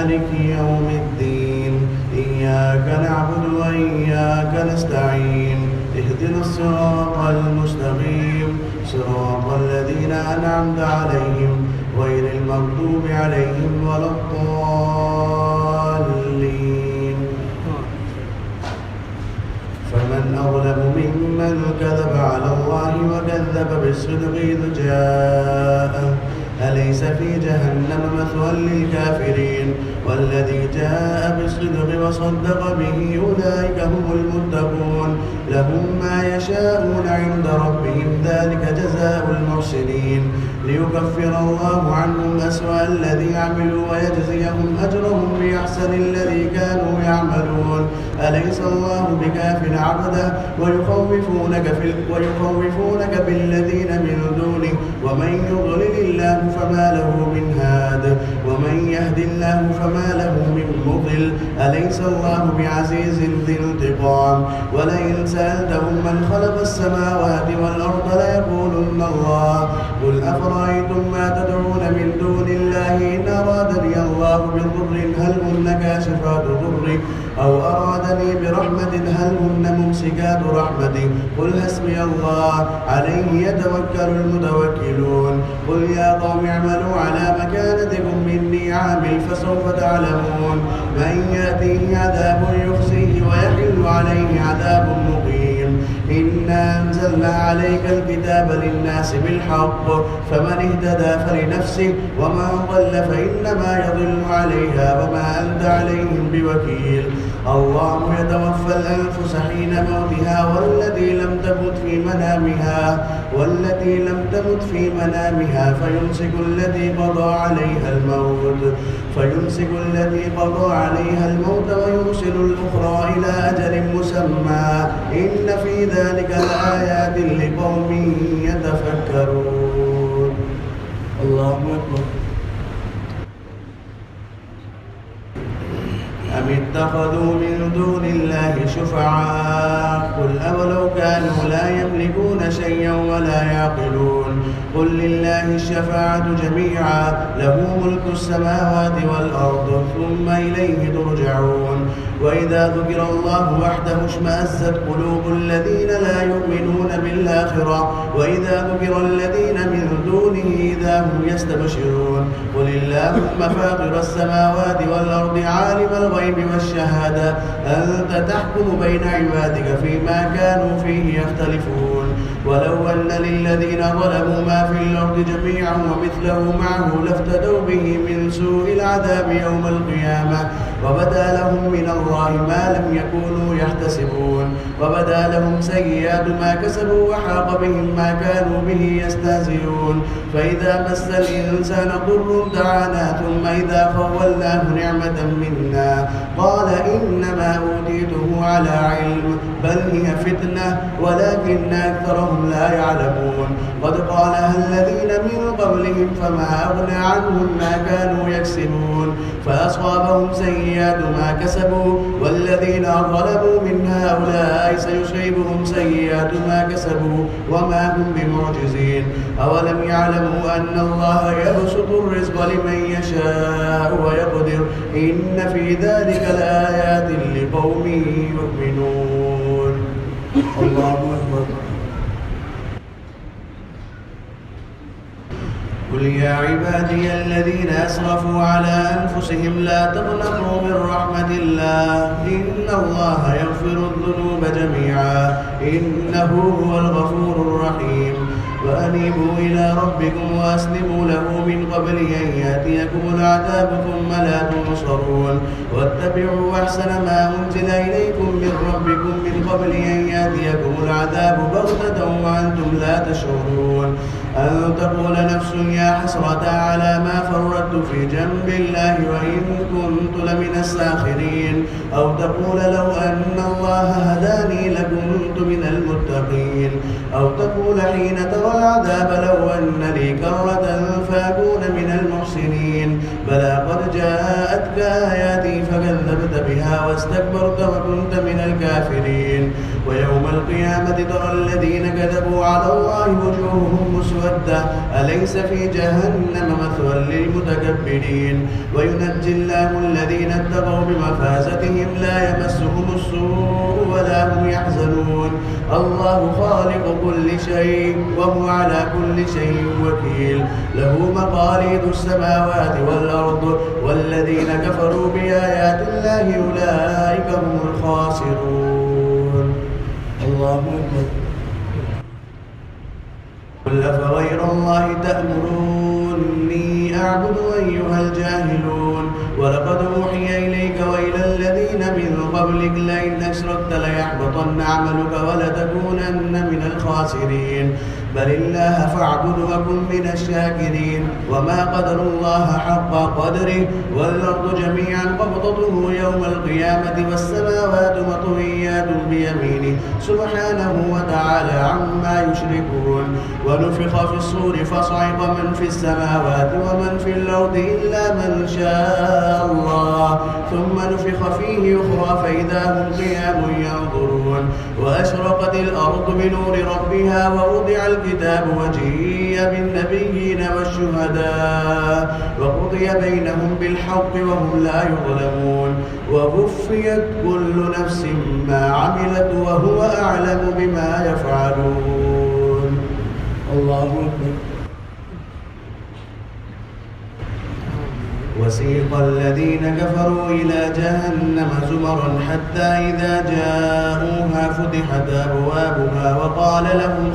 مالك يوم الدين إياك نعبد وإياك نستعين اهدنا الصراط المستقيم صراط الذين أنعمت عليهم غير المغضوب عليهم ولا الضالين. فمن أظلم ممن كذب على الله وكذب بالصدق إذ جاءه أليس في جهنم مثوى للكافرين والذي جاء بالصدق وصدق به أولئك هم المتقون لهم ما يشاءون عند ربهم ذلك جزاء المحسنين ليكفر الله عنهم أسوأ الذي عملوا ويجزيهم أجرهم بأحسن الذي كانوا يعملون أليس الله بكاف عبده ويخوفونك بالذين من دونه ومن يضلل الله فما له من هاد ومن يهد الله فما له من مضل أليس الله بعزيز ذي انتقام ولئن سألتهم من خلق السماوات والأرض ليقولن الله قل أفرأيتم ما تدعون من دون الله إن أرادني الله بضر هل هن كاشفات ضره أو أرادني برحمة هل هن ممسكات رحمته قل حسبي الله عليه يتوكل المتوكلون قل يا قوم اعملوا على مكانتكم إني عامل فسوف تعلمون من يأتيه عذاب يخزيه ويحل عليه عذاب مقيم إنا أنزلنا عليك الكتاب للناس بالحق فمن اهتدى فلنفسه ومن ضل فإنما يضل عليها وما أنت عليهم بوكيل الله يتوفى الأنفس حين موتها والتي لم تمت في منامها فيمسك التي قضى عليها الموت ويرسل الأخرى إلى أجل مسمى إن في ذلك لآيات لقوم يتفكرون. الله أكبر. أم اتخذوا من دون الله شفعاء قل أولو كانوا لا يملكون شيئا ولا يعقلون قل لله الشفاعة جميعا له ملك السماوات والأرض ثم إليه ترجعون وإذا ذكر الله وحده اشمأزت قلوب الذين لا يؤمنون بالآخرة وإذا ذكر الذين من دونه إذا هم يستبشرون قل اللهم فاطر السماوات والأرض عالم الغيب والشهادة أنت تحكم بين عبادك فيما كانوا فيه يختلفون ولو أن للذين ظلموا ما في الأرض جميعا ومثله معه لافتدوا به من سوء العذاب يوم القيامة وبدا لهم من الله ما لم يكونوا يحتسبون وبدا لهم سيئات ما كسبوا وحاق بهم ما كانوا به يستهزئون فإذا مس الإنسان ضر دعانا ثم إذا خولناه نعمة منا قال إنما أوتيته على علم بل هي فتنة ولكن أكثرهم لا يعلمون قد قالها الذين من قبلهم فما أغنى عنهم ما كانوا يكسبون فأصابهم سيئات ما كسبوا والذين ظلموا من هؤلاء سيصيبهم سيئات ما كسبوا وما هم بمعجزين أولم يعلموا أن الله يبسط الرزق لمن يشاء ويقدر إن في ذلك لآيات لقوم يؤمنون. الله أكبر. قل يا عبادي الذين أسرفوا على أنفسهم لا تقنطوا من رحمة الله إن الله يغفر الذنوب جميعا إنه هو الغفور الرحيم وأنيبوا إلى ربكم وأسلموا له من قبل أن يأتيكم العذاب ثم لا تنصرون واتبعوا أحسن ما أنزل إليكم من ربكم من قبل أن يأتيكم العذاب بغتة وأنتم لا تشعرون أن تقول نفس يا حسرة على ما فرطت في جنب الله وإن كنت لمن الساخرين أو تقول لو أن الله هداني لكنت من المتقين أو تقول حين ترى العذاب لو أن لي كرة فأكون من المحسنين بلى قد جاءتك آياتي فكذبت بها واستكبرت وكنت من الكافرين ويوم القيامة ترى الذين كذبوا على الله وجوههم مسودة أليس في جهنم مثوى للمتكبرين وينجي الله الذين اتقوا بمفازتهم لا يمسهم السوء ولا هم يحزنون الله خالق كل شيء وهو على كل شيء وكيل له مقاليد السماوات والأرض والذين كفروا بآيات الله أولئك هم الخاسرون. الله أكبر. قل أفغير الله تأمروني أعبد أيها الجاهلون ولقد أوحي إليك وإلى الذين من قبلك لئن أشركت ليحبطن عملك ولتكونن من الخاسرين بل الله فاعبد وكن من الشاكرين وما قدر الله حق قدره والأرض جميعا قبضته يوم القيامة والسماوات مطويات بيمينه سبحانه وتعالى عما يشركون ونفخ في الصور فصعق من في السماوات ومن في الأرض إلا من شاء الله ثم نفخ فيه أخرى فإذا هم قيام ينظرون وأشرقت الأرض بنور ربها ووضع الكتاب وجيء بالنبيين والشهداء وقضي بينهم بالحق وهم لا يظلمون ووفيت كل نفس ما عملت وهو أعلم بما يفعلون. الله أكبر. وسيق الذين كفروا إلى جهنم زمرا حتى إذا جاءوها فتحت أبوابها وقال لهم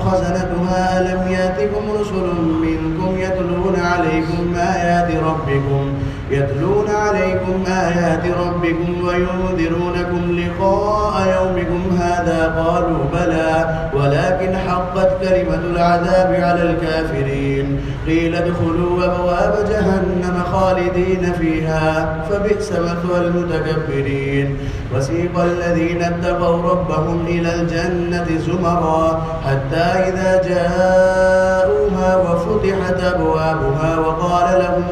خزنتها ألم يأتكم رسل منكم يتلون عليكم آيات ربكم وينذرونكم لقاء يومكم هذا قالوا بلى ولكن حقت كلمة العذاب على الكافرين قيل ادخلوا أبواب جهنم خالدين فيها فبئس مثوى المتكبرين. وسيق الذين اتقوا ربهم إلى الجنة زمرا حتى إذا جاءوها وفتحت أبوابها وقال لهم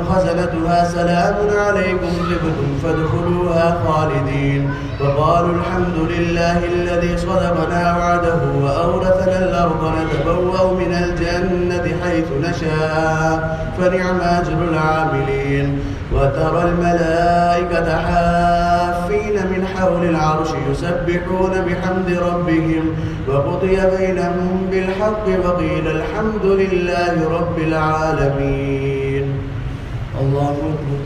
خزنتها سلام عليكم طبتم فادخلوها خالدين وقالوا الحمد لله الذي صدقنا وعده وأورثنا الأرض نتبوأ من الجنة حيث نشاء فنعم أجر العاملين. وترى الملائكة حافين من حول العرش يسبحون بحمد ربهم وقضي بينهم بالحق وقيل الحمد لله رب العالمين. الله أكبر.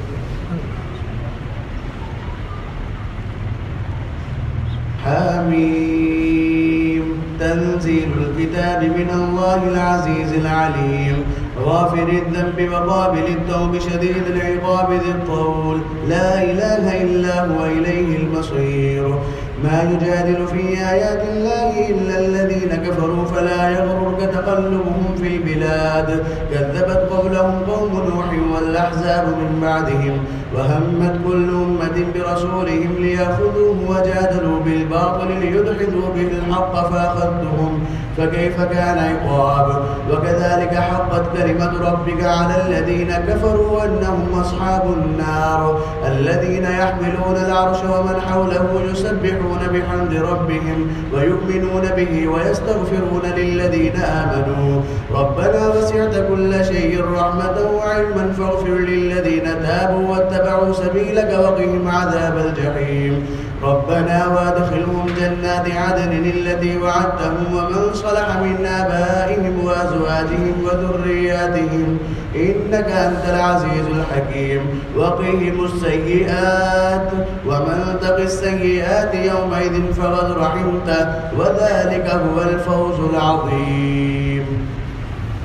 حميم تنزيل الكتاب من الله العزيز العليم غافر الذنب وقابل التوب شديد العقاب ذي الطول لا إله إلا هو إليه المصير. ما يجادل في آيات الله إلا الذين كفروا فلا يغررك تقلبهم في البلاد كذبت قبلهم قوم نوح والأحزاب من بعدهم وهمت كل أمة برسولهم ليأخذوه وجادلوا بالباطل ليدحضوا به الحق فأخذتهم فكيف كان عقاب. وكذلك حقت كلمة ربك على الذين كفروا أنهم أصحاب النار الذين يحملون العرش ومن حوله يسبحون بحمد ربهم ويؤمنون به ويستغفرون للذين آمنوا ربنا وسعت كل شيء رحمة وعلما فاغفر للذين تابوا واتبعوا سبيلك وقهم عذاب الجحيم. ربنا وادخلهم جنات عدن التي وعدتهم ومن صلح من آبائهم وأزواجهم وذرياتهم إنك أنت العزيز الحكيم. وقهم السيئات ومن تق السيئات يومئذ فقد رحمته وذلك هو الفوز العظيم.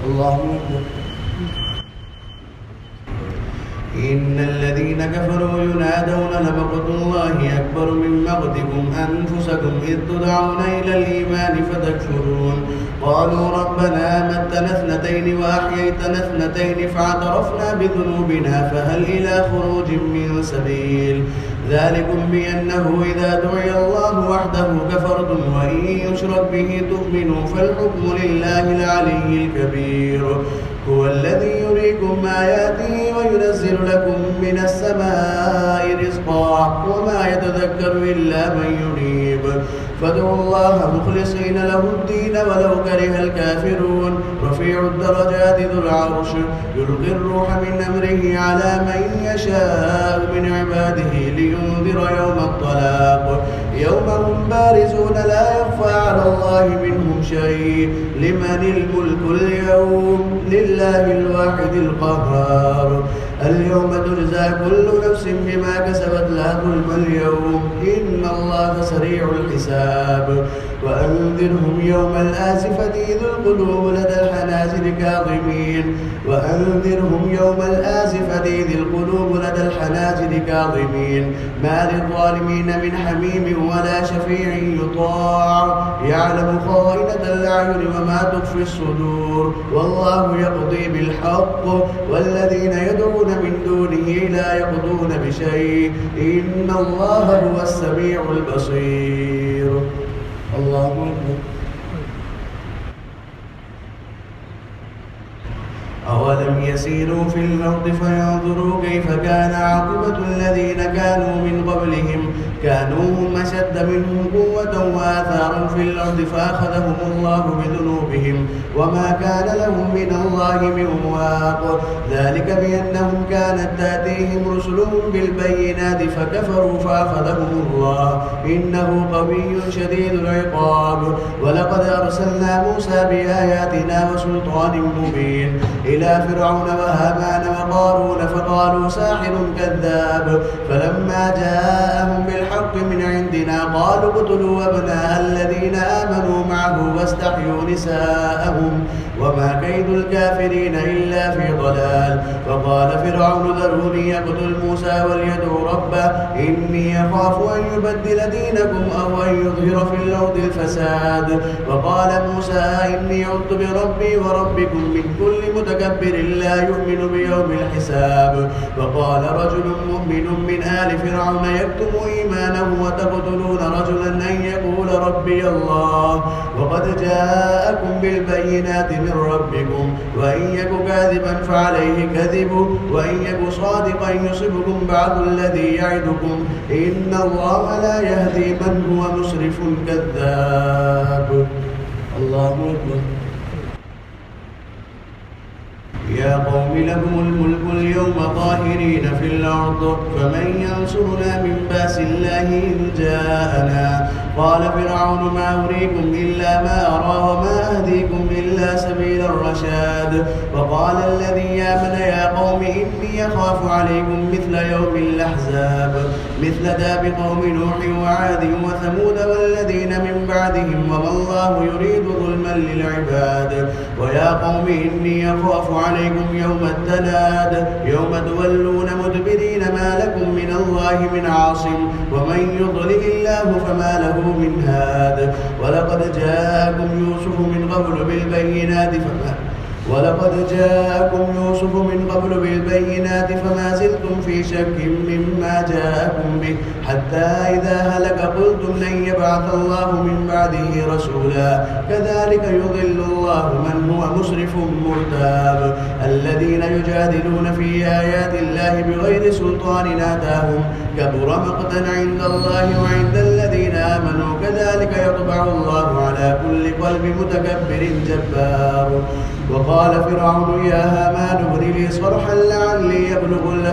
الله أكبر. إن الذين كفروا ينادون لمقت الله أكبر من مقتكم أنفسكم إذ تدعون إلى الإيمان فتكفرون قالوا ربنا أمتنا اثنتين وأحييتنا اثنتين فاعترفنا بذنوبنا فهل إلى خروج من سبيل ذلكم بأنه إذا دعي الله وحده كفرتم وإن يشرك به تؤمنوا فالحكم لله العلي الكبير هو الذي يريكم آياته وينزل لكم من السماء رزقا وما يتذكر إلا من ينيب فادعوا الله مخلصين له الدين ولو كره الكافرون رفيع الدرجات ذو العرش يلقي الروح من أمره على من يشاء من عباده لينذر يوم الطلاق يوم هم بارزون لا يخفى على الله منهم شيء لمن الملك اليوم لله الواحد القهار اليوم تجزى كل نفس بما كسبت لا ظلم اليوم إن الله سريع الحساب وأنذرهم يوم الآزفة إذ القلوب لدى الحناجر كاظمين وأنذرهم يوم الآزفة إذ القلوب لدى الحناجر كاظمين ما للظالمين من حميم ولا شفيع يطاع يعلم خائنة الأعين وما تخفي الصدور والله يقضي بالحق والذين يدعون من دونه لا يقضون بشيء إن الله هو السميع البصير الله أكبر أولم يسيروا في الأرض فينظروا كيف كان عاقبة الذين كانوا من قبلهم كانوا هم أشد منهم قوة وآثارا في الأرض فأخذهم الله بذنوبهم وما كان لهم من الله من واق ذلك بأنهم كانت تأتيهم رسلهم بالبينات فكفروا فأخذهم الله إنه قوي شديد العقاب ولقد أرسلنا موسى بآياتنا وسلطان مبين إلى فرعون وهامان وقارون فقالوا ساحر كذاب فلما جاءهم بالحق من عندنا قالوا اقتلوا أبناء الذين آمنوا معه واستحيوا نساءهم وما كيد الكافرين إلا في ضلال فقال فرعون ذروني يقتل موسى وليدعو ربه إني أخاف أن يبدل دينكم أو أن يظهر في الأرض الفساد وقال موسى إني عذت بربي وربكم من كل متكبر لا يؤمن بيوم الحساب وقال رجل مؤمن من آل فرعون يكتم إيمانه وتقتلون رجلا أن يقول ربي الله وقد جاءكم بالبينات من ربكم وإن يك كاذبا فعليه كذبه وإن يك صادقا يصبكم بعض الذي يعدكم إن الله لا يهدي من هو مسرف كذاب الله أكبر يا قوم لكم الملك اليوم ظاهرين في الأرض فمن ينصرنا من بأس الله إن جاءنا قال فرعون ما أريكم إلا ما أرى وما أهديكم إلا سبيل الرشاد وقال الذي آمن يا قوم إني أخاف عليكم مثل يوم الأحزاب مثل داب قوم نوح وعاد وثمود والذين من بعدهم وما الله يريد ظلما للعباد ويا قوم إني أخاف عليكم يوم التناد يوم تولون مدبرين ما لكم من الله من عاصم ومن يضلل الله فما له من هاد ولقد جاءكم يوسف من قبل بالبينات فما زلتم في شك مما جاءكم به حتى إذا هلك قلتم لن يبعث الله من بعده رسولا كذلك يضل الله من هو مسرف مرتاب الذين يجادلون في آيات الله بغير سلطان آتاهم كبر مقتا عند الله وعند الذين آمنوا كذلك يطبع الله على كل قلب متكبر جبار وقال فرعون يا هامان ابن لي صرحا لعلي يبلغ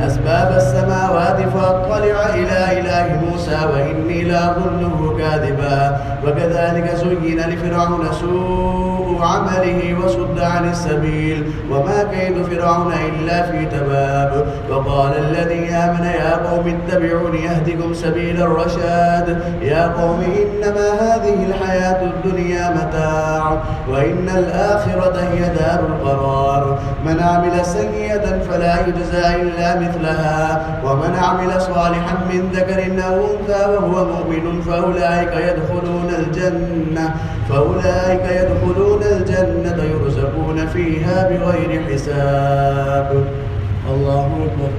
أسباب السماوات فأطلع إلى إله موسى وإني لأظنه كاذبا وكذلك زين لفرعون سوء عمله وصد عن السبيل وما كيد فرعون إلا في تباب وقال الذي آمن يا قوم اتبعون يهدكم سبيل الرشاد يا قوم إنما هذه الحياة الدنيا متاع وإن الآخرة والآخرة هي دار القرار. من عمل سيئة فلا يجزى إلا مثلها ومن عمل صالحا من ذكر أو أنثى وهو مؤمن فأولئك يدخلون الجنة يرزقون فيها بغير حساب. الله أكبر.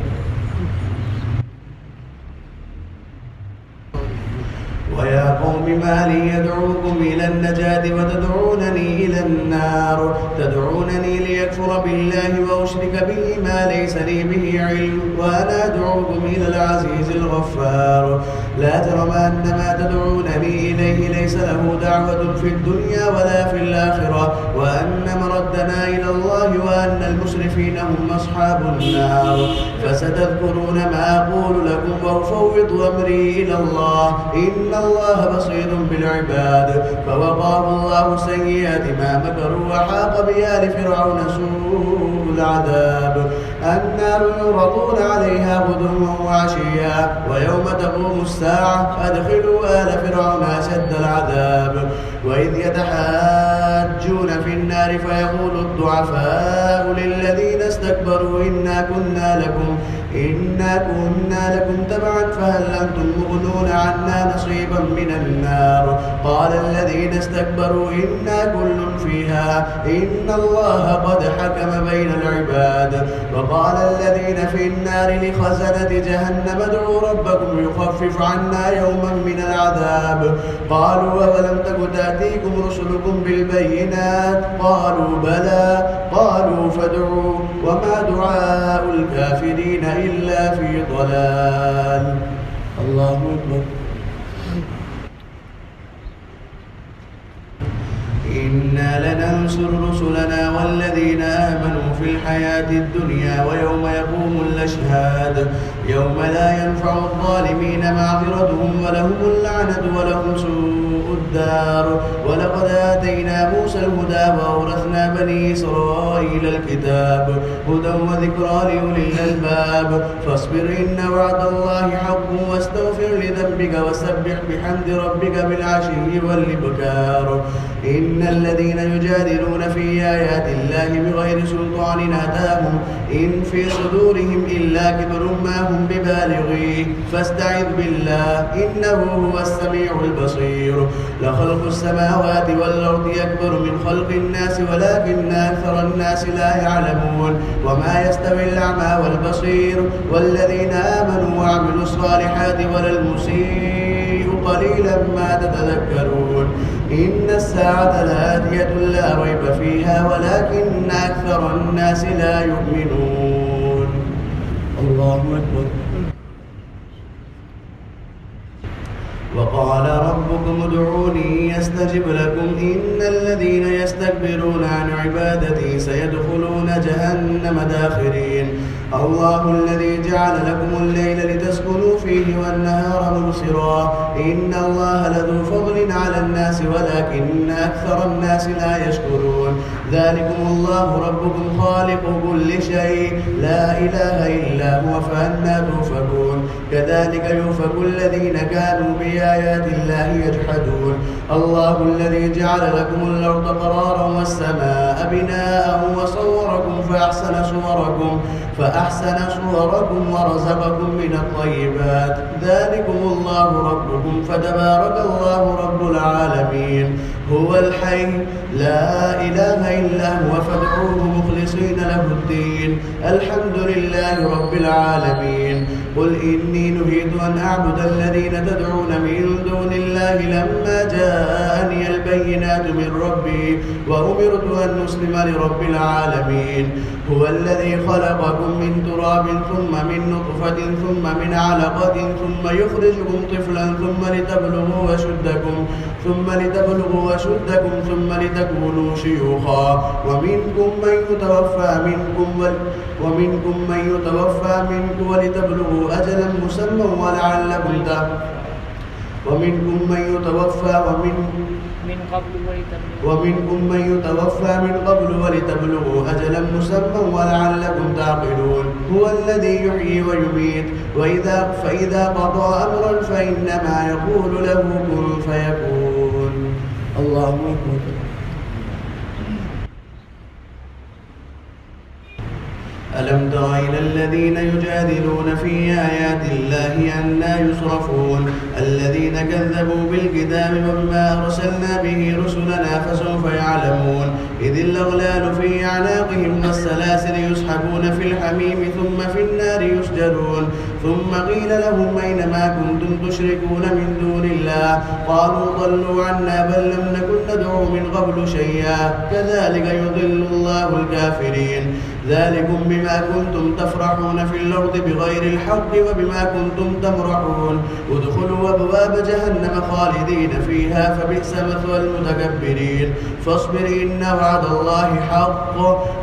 ويا قوم ما لي يدعوكم إلى النجاة وتدعونني إلى النار تدعونني ليكفر بالله وأشرك به ما ليس لي به علم وأنا أدعوكم إلى العزيز الغفار. لا جرم أن ما تدعونني إليه ليس له دعوة في الدنيا ولا في الآخرة وأن مردنا إلى الله وأن المسرفين هم أصحاب النار. فستذكرون ما أقول لكم وأفوض أمري إلى الله إن الله بصير بالعباد. فوقاه الله سيئات ما مكروا وحاق بآل فرعون سوء العذاب. النار يعرضون عليها غدوا وعشيا ويوم تقوم الساعة أدخلوا آل فرعون أشد العذاب. وإذ يتحاجون في النار فيقول الضعفاء للذين استكبروا إنا كنا لكم تبعا فهل أنتم مغنون عنا نصيبا من النار. قال الذين استكبروا إنا كل فيها إن الله قد حكم بين العباد. وقال الذين في النار لخزنة جهنم ادعوا ربكم يخفف عنا يوما من العذاب. قالوا أولم تك تأتيكم رسلكم بالبينات قالوا بلى قالوا فادعوا وما دعاء الكافرين إلا في ضلال. الله أكبر. إنا لننصر رسلنا والذين آمنوا في الحياة الدنيا ويوم يقوم الأشهاد يوم لا ينفع الظالمين معذرتهم ولهم اللعنة ولهم سوء الدار. ولقد آتينا موسى الهدى وأورثنا بني إسرائيل الكتاب هدى وذكرى لأولي الألباب. فاصبر إن وعد الله حق واستغفر لذنبك وسبح بحمد ربك بالعشي والإبكار. إن الذين يجادلون في آيات الله بغير سلطان أتاهم إن في صدورهم إلا كبر ما هم ببالغيه فاستعذ بالله إنه هو السميع البصير. لخلق السماوات والأرض أكبر من خلق الناس ولكن أكثر الناس لا يعلمون. وما يستوي الأعمى والبصير والذين آمنوا وعملوا الصالحات ولا المسيء قليلا ما تتذكرون. إن الساعة لآتية لا ريب فيها ولكن أكثر الناس لا يؤمنون. الله أكبر. وقال ربكم ادعوني يستجب لكم إن الذين يستكبرون عن عبادتي سيدخلون جهنم داخرين. الله الذي جعل لكم الليل لتسكنوا فيه والنهار مبصرا إن الله لذو فضل على الناس ولكن أكثر الناس لا يشكرون. ذلكم الله ربكم خالق كل شيء لا إله إلا هو فأنى توفكون. كذلك يؤفك الذين كانوا بآيات الله يجحدون. الله الذي جعل لكم الأرض قرارا والسماء بناء وصوركم فأحسن صوركم ورزقكم من الطيبات. ذلكم الله ربكم فتبارك الله رب العالمين. هو الحي لا إله إلا هو فادعوه مخلصين له الدين الحمد لله رب العالمين. قل إني نهيت أن أعبد الذين تدعون من دون الله لما جاءني البينات من ربي وأمرت أن أسلم لرب العالمين. هو الذي خلقكم من تراب ثم من نطفة ثم من علقة ثم يخرجكم طفلا ثم لتبلغوا أشدكم ثم لتكونوا شيوخا ومنكم من يتوفى منكم ولتبلغوا أجلا مسمى ولعلكم ومنكم من يتوفى من قبل ولتبلغوا أجلا مسمى ولعلكم تعقلون. هو الذي يحيي ويميت فإذا قضى أمرا فإنما يقول له كن فيكون. الله أكبر. ألم تر إلى الذين يجادلون في آيات الله أنى يصرفون الذين كذبوا بالكتاب وبما أرسلنا به رسلنا فسوف يعلمون إذ الأغلال في أعناقهم والسلاسل يسحبون في الحميم ثم في النار يسجرون ثم قيل لهم أين ما كنتم تشركون من دون الله قالوا ضلوا عنا بل لم نكن ندعو من قبل شيئا كذلك يضل الله الكافرين ذلكم بما كنتم تفرحون في الأرض بغير الحق وبما كنتم تمرحون ادخلوا أبواب جهنم خالدين فيها فبئس مثوى المتكبرين فاصبر إن وعد الله حق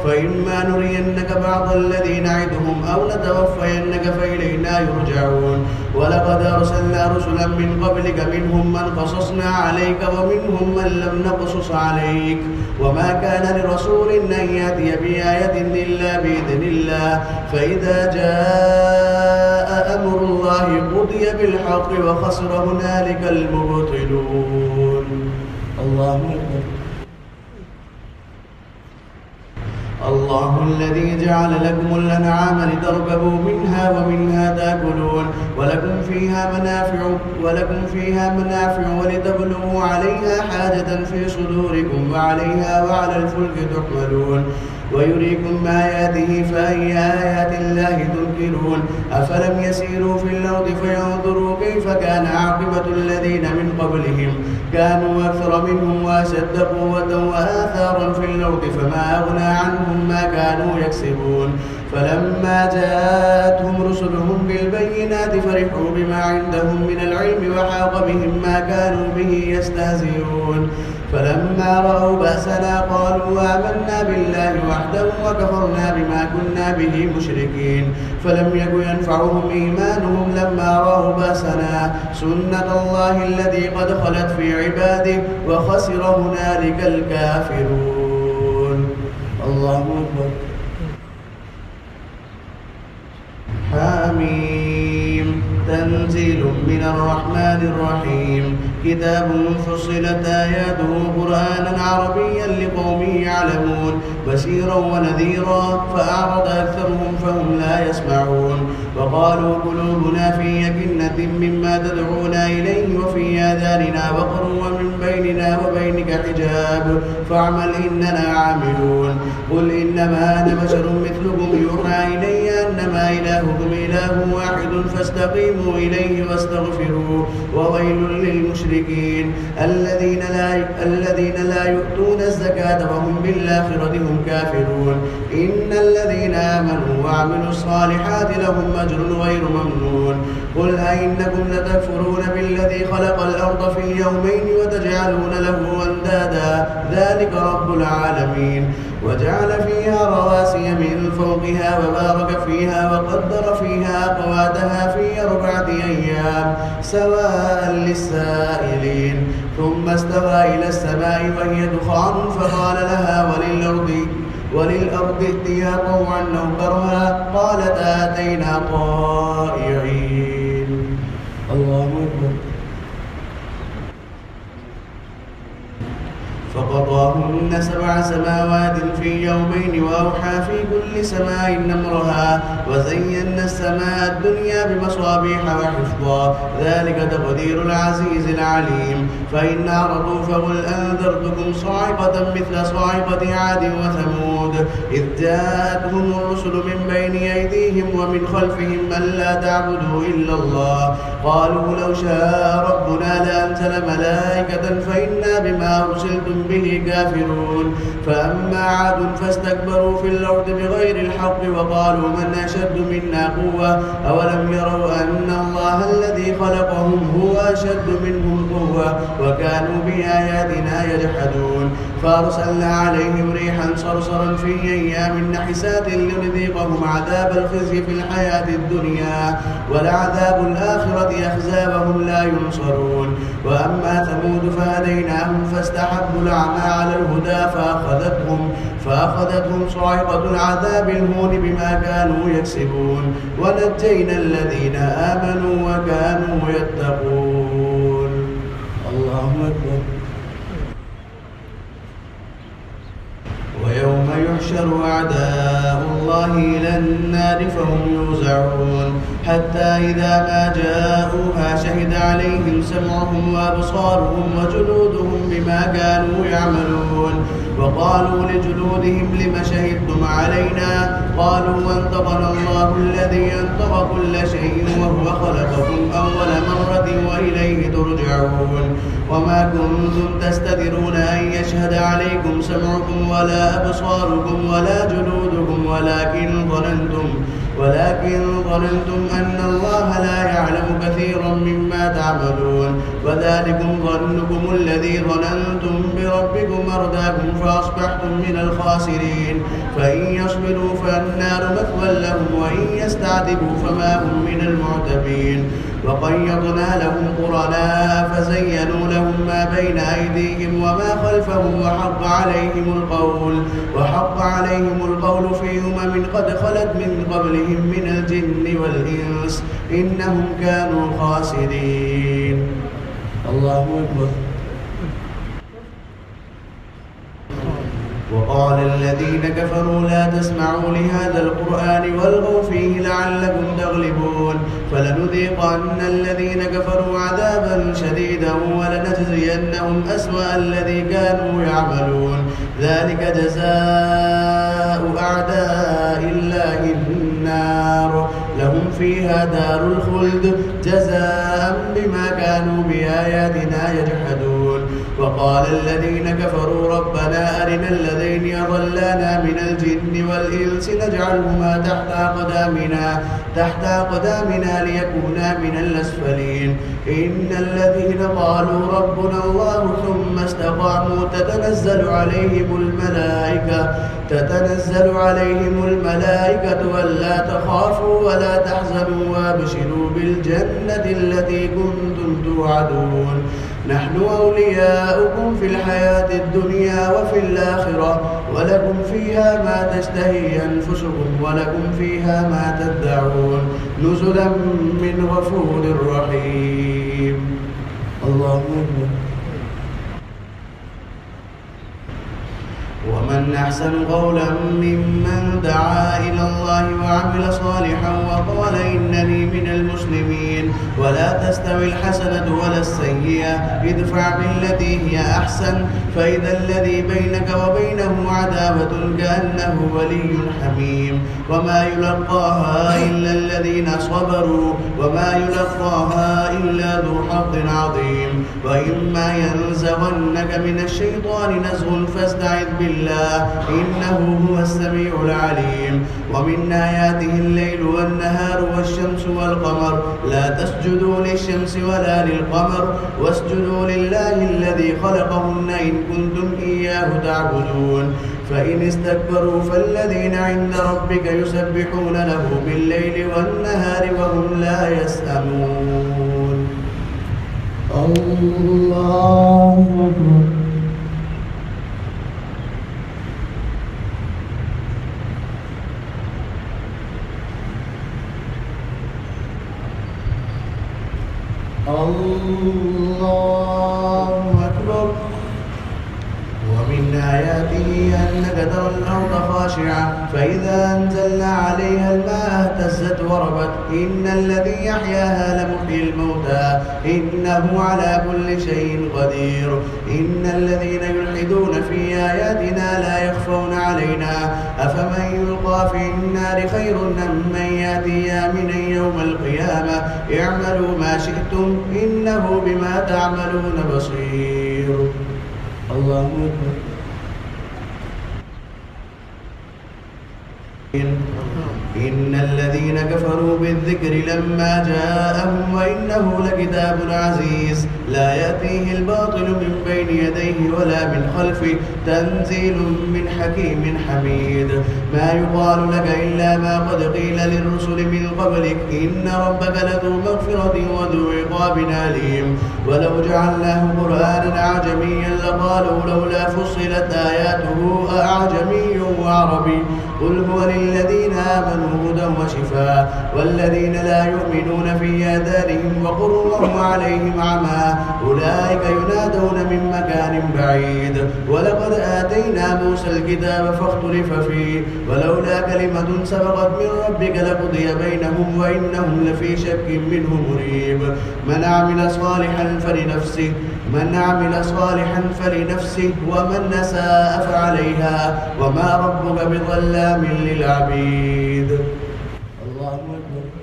فإما نرينك بعض الذي نعدهم أو نتوفينك فإلينا يرجعون ولقد أرسلنا رسلا من قبلك منهم من قصصنا عليك ومنهم من لم نقصص عليك وما كان لرسول أن يأتي بآية إلا بإذن الله فإذا جاء أمر الله قضي بالحق وخسر هنالك المبطلون. الله أكبر. الله الذي جعل لكم الأنعام لتركبوا منها ومنها تأكلون ولكم فيها منافع ولتبلغوا عليها حاجة في صدوركم وعليها وعلى الفلك تحملون ويريكم آياته فأي آيات الله تنكرون أفلم يسيروا في الأرض فينظروا كيف كان عاقبة الذين من قبلهم كانوا أكثر منهم وأشد قوة وآثارا في الأرض فما أغنى عنهم ما كانوا يكسبون فلما جاءتهم رسلهم بالبينات فرحوا بما عندهم من العلم وحاق بهم ما كانوا به يستهزئون فلما رأوا بأسنا قالوا آمنا بالله وحده وكفرنا بما كنا به مشركين فلم يكن ينفعهم إيمانهم لما رأوا بأسنا سنة الله التي قد خلت في عباده وخسر هنالك الكافرون. الله أكبر. حميم تنزيل من الرحمن الرحيم كتاب فصلت آياته قرآنا عربيا لقوم يعلمون بشيرا ونذيرا فأعرض أكثرهم فهم لا يسمعون وقالوا قلوبنا في أكنة مما تدعونا إليه وفي آذاننا وقر ومن بيننا وبينك حجاب فاعمل إننا عاملون قل إنما أنا بشر مثلكم يوحى إلي أنما إلهكم إله واحد فاستقيموا إليه واستغفروه وويل للمشركين الذين لا يؤتون الزكاة وهم بالآخرة هم كافرون إن الذين آمنوا وعملوا الصالحات لهم أجر غير ممنون قل أئنكم لتكفرون بالذي خلق الأرض في يومين وتجعلون له أندادا ذلك رب العالمين وجعل فيها رواسي من فوقها وبارك فيها وقدر فيها أقواتها في 4 أيام سواء للسائلين ثم استوى إلى السماء وهي دخان فقال لها وللأرض ائتيا طوعا أو كرها قالتا أتينا طائعين. الله أكبر. فقضاهن 7 سماوات في يومين وأوحى في كل سماء أمرها وزينا السماء الدنيا بمصابيح وحفظا ذلك تقدير العزيز العليم فإن أعرضوا فقل أنذرتكم صاعقة مثل صاعقة عاد وثمود إذ جاءتهم الرسل من بين أيديهم ومن خلفهم ألا تعبدوا إلا الله قالوا لو شاء ربنا لأنزل ملائكة فإنا بما أرسلتم به كافرون فأما عاد فاستكبروا في الأرض بغير الحق وقالوا من أشد منا قوة أولم يروا أن الله الذي خلقهم هو أشد منهم قوة وكانوا بآياتنا يجحدون فأرسلنا عليهم ريحا صرصرا في أيام نحسات لنذيقهم عذاب الخزي في الحياة الدنيا ولعذاب الآخرة أخزى وهم لا ينصرون وأما ثمود فهديناهم فاستحبوا الأعمى على الهدى فأخذتهم صاعقة العذاب الهون بما كانوا يكسبون ونجينا الذين آمنوا وكانوا يتقون. الله أكبر. ويوم يحشر أعداء الله إلى النار فهم يوزعون حتى إذا ما جاءوها شهد عليهم سمعهم وأبصارهم وجلودهم بما كانوا يعملون وقالوا لجلودهم لم شهدتم علينا قالوا أنطقنا الله الذي أنطق كل شيء وهو خلقكم أول مرة وإليه ترجعون وما كنتم تستترون أن يشهد عليكم سمعكم ولا أبصاركم ولا جلودكم ولكن ظننتم أن الله لا يعلم كثيرا مما تعملون وذلكم ظنكم الذي ظننتم بربكم أرداكم فأصبحتم من الخاسرين فإن يصبروا فالنار مثوى لهم وإن يستعتبوا فما هم من المعتبين وقيضنا لهم قرناء فزينوا لهم ما بين أيديهم وما خلفهم وحق عليهم القول في قد خلت من قبلهم من الجن والإنس إنهم كانوا خاسرين. الله أكبر. وقال الذين كفروا لا تسمعوا لهذا القرآن والغوا فيه لعلكم تغلبون فلنذيقن الذين كفروا عذابا شديدا ولنجزينهم أسوأ الذي كانوا يعملون ذلك جزاء أعداء الله النار لهم فيها دار الخلد جزاء بما كانوا بآياتنا يجحدون وقال الذين كفروا ربنا أرنا الذين يضلانا من الجن والإنس نجعلهما تحت أقدامنا ليكونا من الأسفلين إن الذين قالوا ربنا الله ثم استقاموا تتنزل عليهم الملائكة ولا تخافوا ولا تحزنوا وابشروا بالجنة التي كنتم توعدون نحن أولياؤكم في الحياة الدنيا وفي الآخرة ولكم فيها ما تشتهي أنفسكم ولكم فيها ما تدعون نزلا من غفور رحيم. الله أكبر. ومن أحسن قولا ممن دعا إلى الله وعمل صالحا وقال إنني من المسلمين ولا تستوي الحسنة ولا السيئة ادفع بالتي هي أحسن فإذا الذي بينك وبينه عداوة كأنه ولي حميم وما يلقاها إلا الذين صبروا وما يلقاها إلا ذو حظ عظيم وإما ينزغنك من الشيطان نزغ فاستعذ بالله إنه هو السميع العليم ومن آياته الليل والنهار والشمس والقمر لا تسجدوا للشمس ولا للقمر واسجدوا لله الذي خلقهن إن كنتم إياه تعبدون فإن استكبروا فالذين عند ربك يسبحون له بالليل والنهار وهم لا يسأمون. الله أكبر. الله أكبر. ومن آياته أنك ترى الأرض خاشعة فإذا أنزلنا عليها الماء اهتزت وربت إن الذي يحياها لمحيي الموتى إنه على كل شيء قدير إن الذين يلحدون في آياتنا لا يخفون علينا أفمن يلقى في النار خير أم من يأتي آمنا يوم القيامة اعملوا ما شئتم إنه بما تعملون بصير. الله أكبر. إن الذين كفروا بالذكر لما جاءهم وإنه لكتاب عزيز لا يأتيه الباطل من بين يديه ولا من خلفه تنزيل من حكيم حميد ما يقال لك إلا ما قد قيل للرسل من قبلك إن ربك لذو مغفرة وذو عقاب أليم ولو جعلناه قرآنا أعجميا لقالوا لولا فصلت آياته أعجمي وعربي قل هو للذين آمنوا هدى وشفاء والذين لا يؤمنون في آذانهم وقر وهم عليهم عمى أولئك ينادون من مكان بعيد ولقد آتينا موسى الكتاب فاختلف فيه ولولا كلمة سبقت من ربك لقضي بينهم وإنهم لفي شك منه مريب من عمل صالحا فلنفسه ومن أساء فعليها وما ربك بظلام للعبيد. الله أكبر.